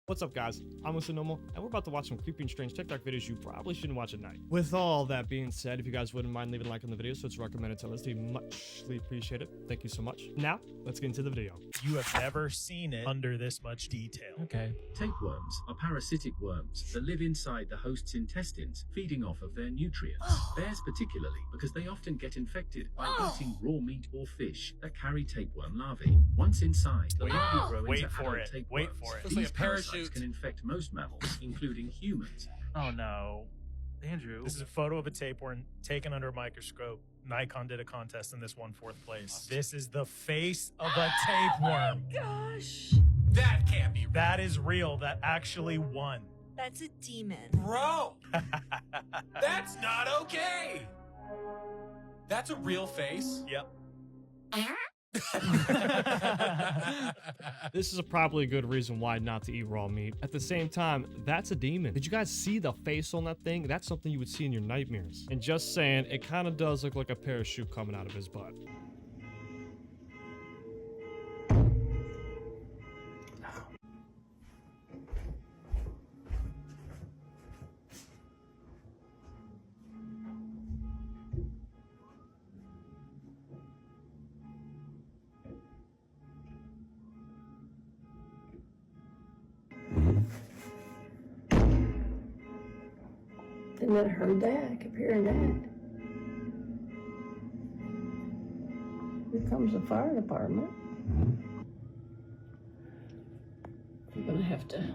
What's up, guys? I'm Mr. Normal, and we're about to watch some creepy and strange TikTok videos you probably shouldn't watch at night. With all that being said, if you guys wouldn't mind leaving a like on the video so it's recommended to others, we muchly appreciate it. Thank you so much. Now, let's get into the video. You have never seen it under this much detail. Okay. Tapeworms are parasitic worms that live inside the host's intestines, feeding off of their nutrients. Bears particularly, because they often get infected by eating raw meat or fish that carry tapeworm larvae. Once inside, the larvae grow into adult tapeworms. Wait for it. It's These like a parasites parachute. can infect most mammals, including humans. Oh no. Andrew. This is a photo of a tapeworm taken under a microscope. Nikon did a contest and this won 4th place. This is the face of a tapeworm. Oh gosh. That can't be That is real. That actually won. That's a demon. Bro! That's not okay! That's a real face? Yep. This is probably a good reason why not to eat raw meat. At the same time, that's a demon. Did you guys see the face on that thing? That's something you would see in your nightmares. And just saying, it kind of does look like a parachute coming out of his butt. Didn't it heard that? I kept hearing that. Here comes the fire department. You're gonna have to.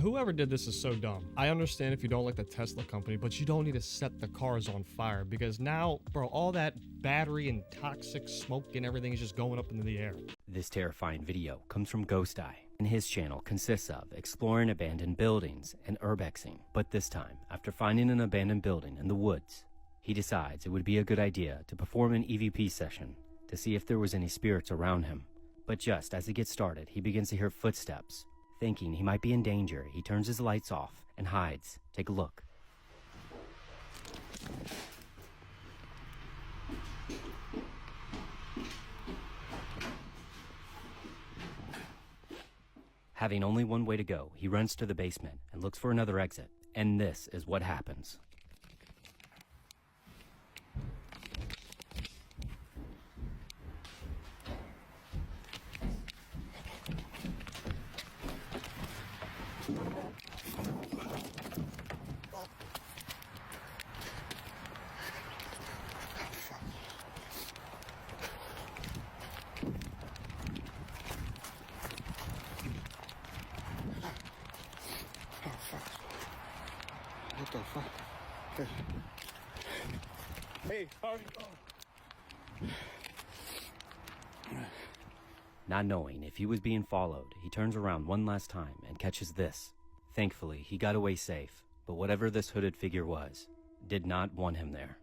Whoever did this is so dumb. I understand if you don't like the Tesla company, but you don't need to set the cars on fire because now, bro, all that battery and toxic smoke and everything is just going up into the air. This terrifying video comes from Ghost Eye, and his channel consists of exploring abandoned buildings and urbexing. But this time, after finding an abandoned building in the woods, he decides it would be a good idea to perform an EVP session to see if there was any spirits around him. But just as he gets started, he begins to hear footsteps. Thinking he might be in danger, he turns his lights off and hides. Take a look. Having only one way to go, he runs to the basement and looks for another exit. And this is what happens. What the fuck? Hey, how are you? Not knowing if he was being followed, he turns around one last time and catches this. Thankfully, he got away safe, but whatever this hooded figure was, did not want him there.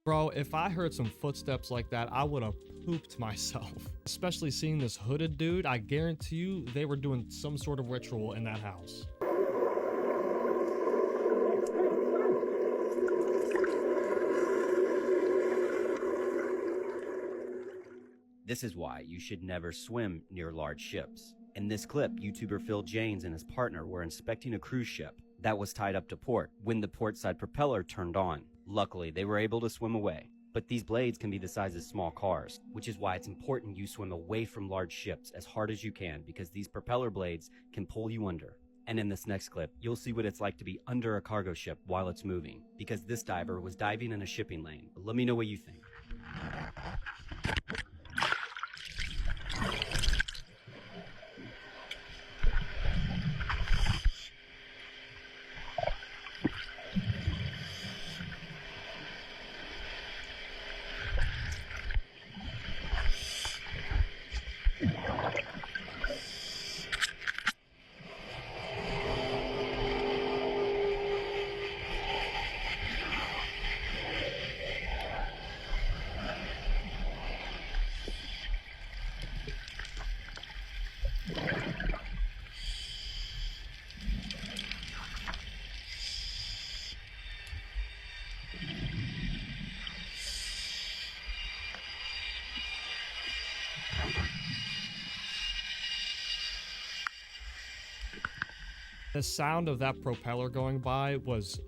Bro, if I heard some footsteps like that, I would have pooped myself. Especially seeing this hooded dude, I guarantee you they were doing some sort of ritual in that house. This is why you should never swim near large ships. In this clip, YouTuber Phil Janes and his partner were inspecting a cruise ship that was tied up to port when the port side propeller turned on. Luckily, they were able to swim away. But these blades can be the size of small cars, which is why it's important you swim away from large ships as hard as you can because these propeller blades can pull you under. And in this next clip, you'll see what it's like to be under a cargo ship while it's moving, because this diver was diving in a shipping lane. Let me know what you think. The sound of that propeller going by was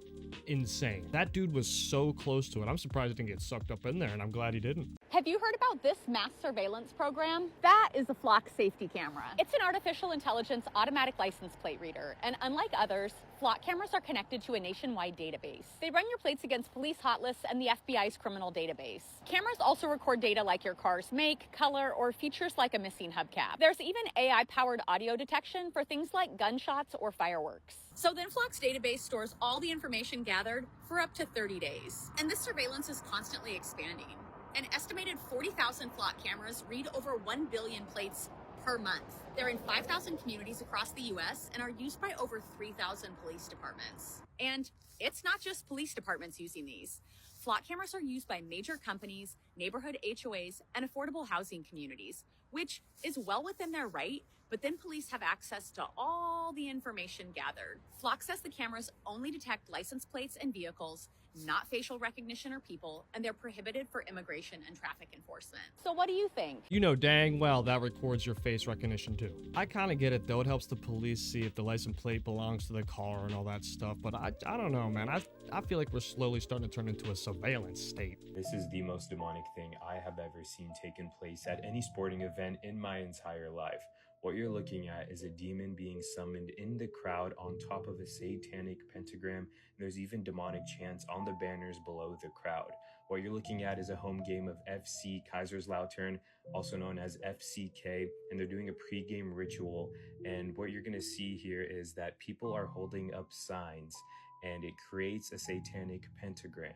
insane. That dude was so close to it. I'm surprised he didn't get sucked up in there, and I'm glad he didn't. Have you heard about this mass surveillance program? That is a Flock safety camera. It's an artificial intelligence automatic license plate reader, and unlike others, Flock cameras are connected to a nationwide database. They run your plates against police hot lists and the FBI's criminal database. Cameras also record data like your car's make, color, or features like a missing hubcap. There's even AI-powered audio detection for things like gunshots or fireworks. So then Flock's database stores all the information gathered for up to 30 days. And this surveillance is constantly expanding. An estimated 40,000 Flock cameras read over 1 billion plates per month. They're in 5,000 communities across the U.S. and are used by over 3,000 police departments. And it's not just police departments using these. Flock cameras are used by major companies, neighborhood HOAs, and affordable housing communities, which is well within their right, but then police have access to all the information gathered. Flock says the cameras only detect license plates and vehicles, not facial recognition or people, and they're prohibited for immigration and traffic enforcement. So what do you think? You know dang well that records your face recognition too. I kind of get it though. It helps the police see if the license plate belongs to the car and all that stuff, but I don't know, man. I feel like we're slowly starting to turn into a surveillance state. This is the most demonic thing I have ever seen taken place at any sporting event in my entire life. What you're looking at is a demon being summoned in the crowd on top of a satanic pentagram, and there's even demonic chants on the banners below the crowd. What you're looking at is a home game of FC Kaiserslautern, also known as FCK, and they're doing a pre-game ritual. And what you're going to see here is that people are holding up signs, and it creates a satanic pentagram.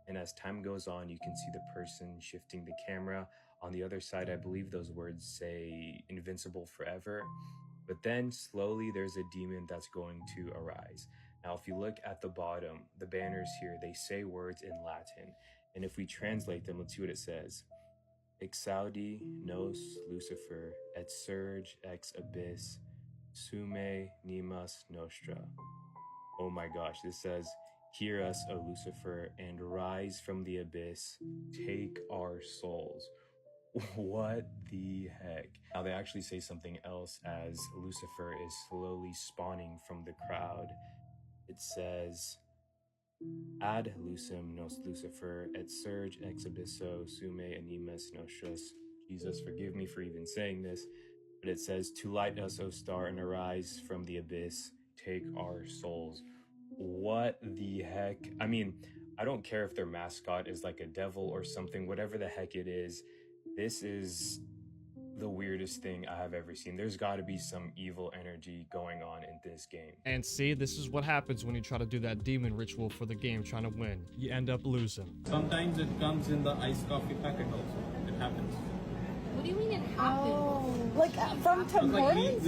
And as time goes on, you can see the person shifting the camera. On the other side, I believe those words say invincible forever. But then slowly there's a demon that's going to arise. Now, if you look at the bottom, the banners here, they say words in Latin. And if we translate them, let's see what it says. Exaudi nos Lucifer et surge ex abyss sume nimas nostra. Oh my gosh, this says, hear us, O Lucifer, and rise from the abyss, take our souls. What the heck? Now they actually say something else as Lucifer is slowly spawning from the crowd. It says, ad lucem nos Lucifer et surge ex abysso sume animas nostras. Jesus, forgive me for even saying this, but it says, to light us, O star, and arise from the abyss, take our souls. What the heck? I mean, I don't care if their mascot is like a devil or something, whatever the heck it is. This is the weirdest thing I have ever seen. There's got to be some evil energy going on in this game. And see, this is what happens when you try to do that demon ritual for the game, trying to win. You end up losing. Sometimes it comes in the iced coffee packet also. It happens. What do you mean it happens? Oh, like from Tim Hortons?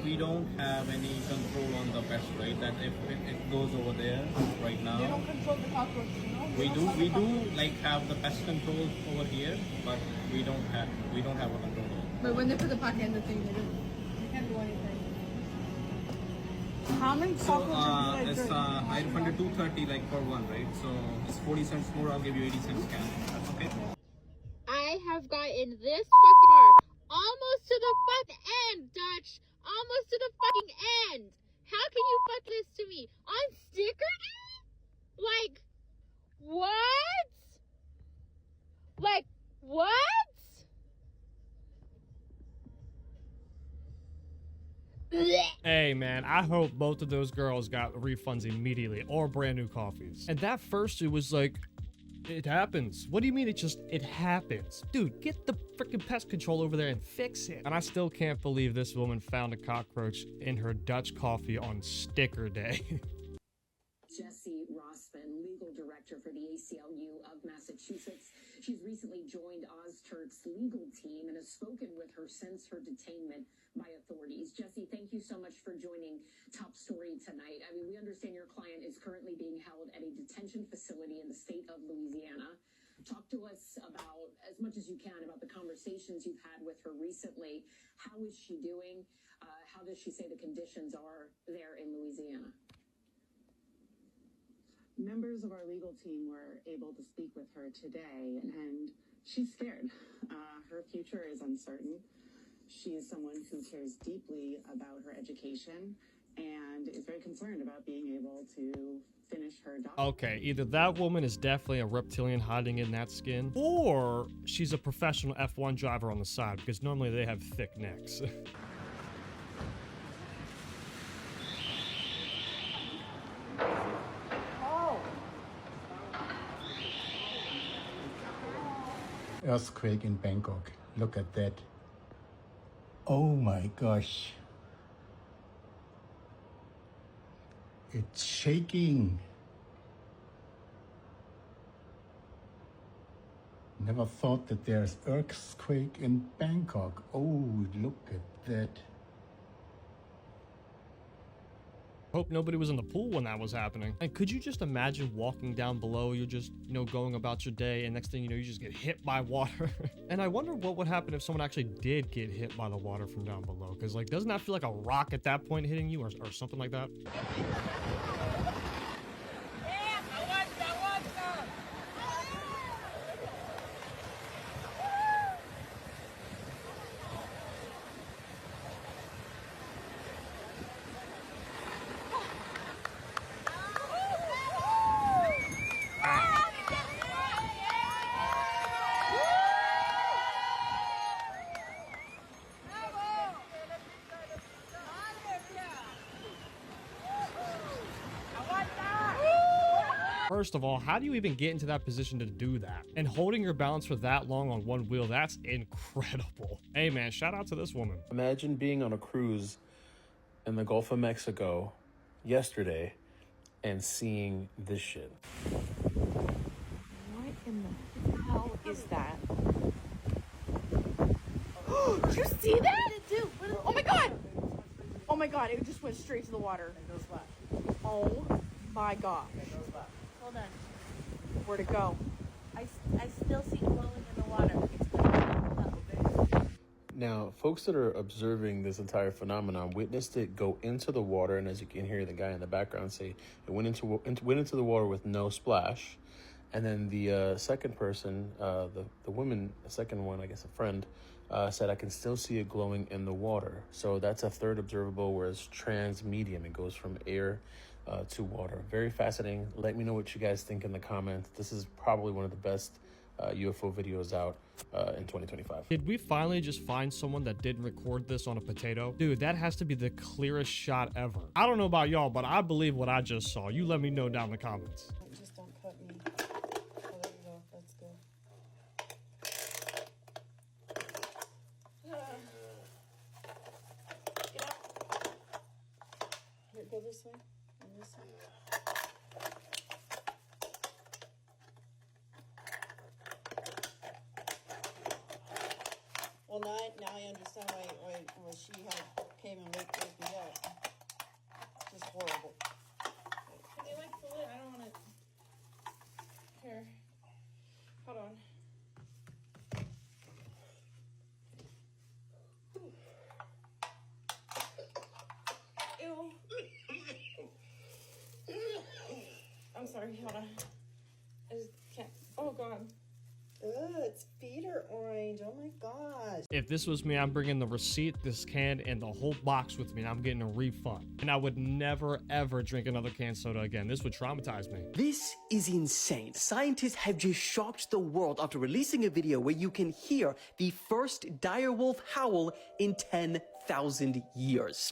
We don't have any control on the pest, right? That if it goes over there right now. You don't control the cockroaches, no? We do like have the pest control over here, but we don't have a control. But when they put the packet in the thing, they can't do anything. How many cockroaches it's I funded 230 like for one, right? So it's 40 cents more. I'll give you 80 cents cash. That's okay. I have gotten this fucking far. Almost to the fucking end, Dutch. Almost to the fucking end. How can you fuck this to me? On sticker day? Like, what? Like, what? Hey man, I hope both of those girls got refunds immediately or brand new coffees. And that first, it was like, it happens. What do you mean it happens? Dude, get the freaking pest control over there and fix it. And I still can't believe this woman found a cockroach in her Dutch coffee on sticker day. Jessie Rossman, legal director for the ACLU of Massachusetts. She's recently joined Ozturk's legal team and has spoken with her since her detainment by authorities. Jessie, thank you so much for joining Top Story tonight. I mean, we understand your client is currently being held at a detention facility in the state of Louisiana. Talk to us about, as much as you can, about the conversations you've had with her recently. How is she doing? How does she say the conditions are there in Louisiana? Members of our legal team were able to speak with her today, and she's scared. Her future is uncertain. She is someone who cares deeply about her education and is very concerned about being able to finish her doctorate. Okay, either that woman is definitely a reptilian hiding in that skin, or she's a professional F1 driver on the side, because normally they have thick necks. Earthquake in Bangkok. Look at that. Oh my gosh. It's shaking. Never thought that there's earthquake in Bangkok. Oh, look at that. Hope nobody was in the pool when that was happening. And could you just imagine walking down below? You're just, going about your day, and next thing you know, you just get hit by water. And I wonder what would happen if someone actually did get hit by the water from down below. Because, doesn't that feel like a rock at that point hitting you or something like that? First of all, how do you even get into that position to do that? And holding your balance for that long on one wheel, that's incredible. Hey man, shout out to this woman. Imagine being on a cruise in the Gulf of Mexico yesterday and seeing this shit. What in the hell is that? Did you see that? Oh my god! Oh my god, it just went straight to the water. It goes left. Oh my gosh. Hold on. Where'd it go? I still see glowing in the water. Now, folks that are observing this entire phenomenon witnessed it go into the water, and as you can hear the guy in the background say, it went into the water with no splash. And then the second person, the woman, the second one, I guess a friend, said, I can still see it glowing in the water. So that's a third observable, whereas transmedium, it goes from air to water. Very fascinating. Let me know what you guys think in the comments. This is probably one of the best UFO videos out in 2025. Did we finally just find someone that didn't record this on a potato? Dude, that has to be the clearest shot ever. I don't know about y'all, but I believe what I just saw. You let me know down in the comments. Just don't cut me. Oh, there you go. That's good. Get up. Here, go this way. And this way. Well, now I understand why she came and waked me up. Just horrible. Can they pull it? I don't want to. Here. Hold on. Ew. I'm sorry, hold on. I just can't. Oh, God. Ugh, its feet are orange. Oh my gosh. If this was me, I'm bringing the receipt, this can, and the whole box with me, and I'm getting a refund. And I would never, ever drink another canned soda again. This would traumatize me. This is insane. Scientists have just shocked the world after releasing a video where you can hear the first direwolf howl in 10,000 years.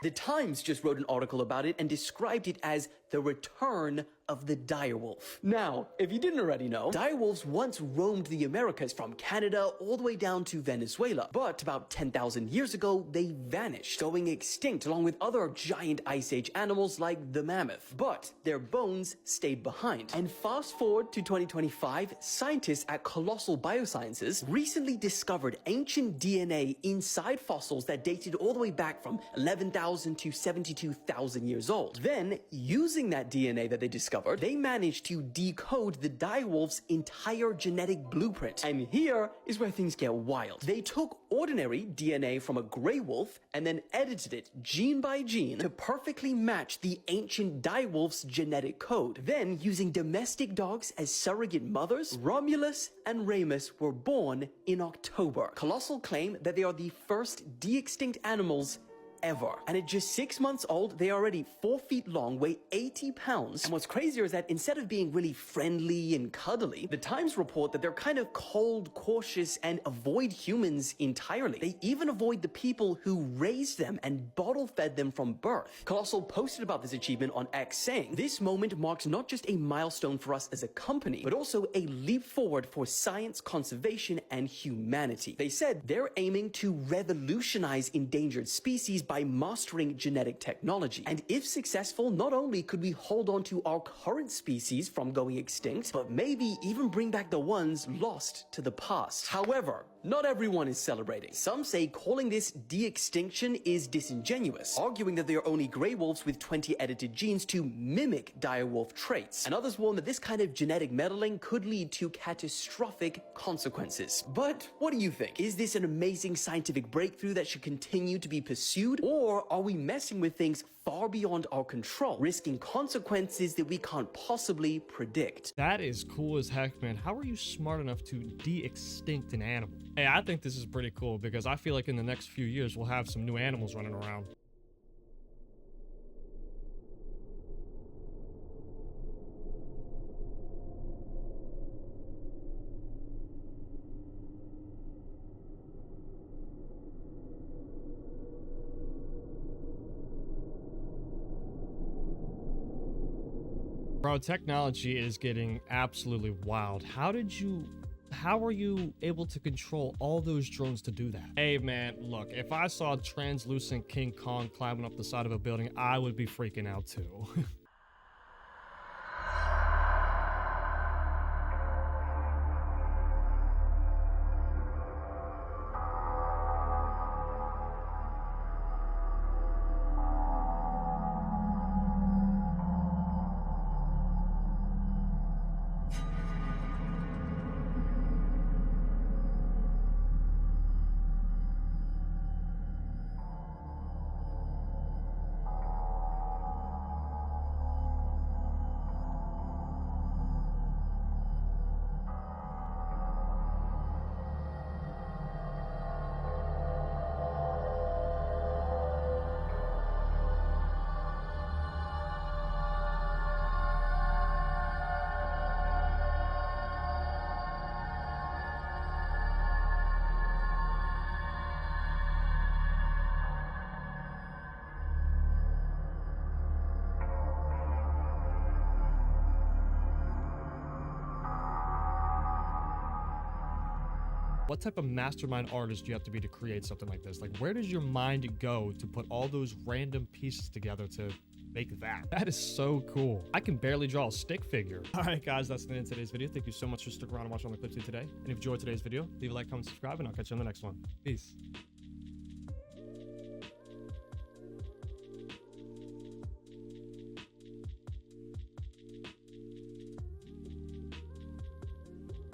The Times just wrote an article about it and described it as the return of the direwolf. Now, if you didn't already know, direwolves once roamed the Americas from Canada all the way down to Venezuela. But about 10,000 years ago, they vanished, going extinct along with other giant Ice Age animals like the mammoth. But their bones stayed behind. And fast forward to 2025, scientists at Colossal Biosciences recently discovered ancient DNA inside fossils that dated all the way back from 11,000 to 72,000 years old. Then, using that DNA that they discovered, discovered, they managed to decode the direwolf's entire genetic blueprint. And here is where things get wild. They took ordinary DNA from a gray wolf and then edited it gene by gene to perfectly match the ancient direwolf's genetic code. Then, using domestic dogs as surrogate mothers, Romulus and Remus were born in October. Colossal claim that they are the first de-extinct animals ever. And at just 6 months old, they are already 4 feet long, weigh 80 pounds. And what's crazier is that instead of being really friendly and cuddly, the Times report that they're kind of cold, cautious, and avoid humans entirely. They even avoid the people who raised them and bottle fed them from birth. Colossal posted about this achievement on X, saying, "This moment marks not just a milestone for us as a company, but also a leap forward for science, conservation, and humanity." They said they're aiming to revolutionize endangered species by mastering genetic technology. And if successful, not only could we hold on to our current species from going extinct, but maybe even bring back the ones lost to the past. However, not everyone is celebrating. Some say calling this de-extinction is disingenuous, arguing that they are only grey wolves with 20 edited genes to mimic direwolf traits. And others warn that this kind of genetic meddling could lead to catastrophic consequences. But what do you think? Is this an amazing scientific breakthrough that should continue to be pursued? Or are we messing with things far beyond our control, risking consequences that we can't possibly predict? That is cool as heck, man. How are you smart enough to de-extinct an animal? Hey, I think this is pretty cool because I feel like in the next few years we'll have some new animals running around. Bro, technology is getting absolutely wild. How are you able to control all those drones to do that? Hey man, look, if I saw translucent King Kong climbing up the side of a building, I would be freaking out too. What type of mastermind artist do you have to be to create something like this? Like, where does your mind go to put all those random pieces together to make that? That is so cool. I can barely draw a stick figure. All right, guys, that's the end of today's video. Thank you so much for sticking around and watching all the clips today. And if you enjoyed today's video, leave a like, comment, subscribe, and I'll catch you on the next one. Peace.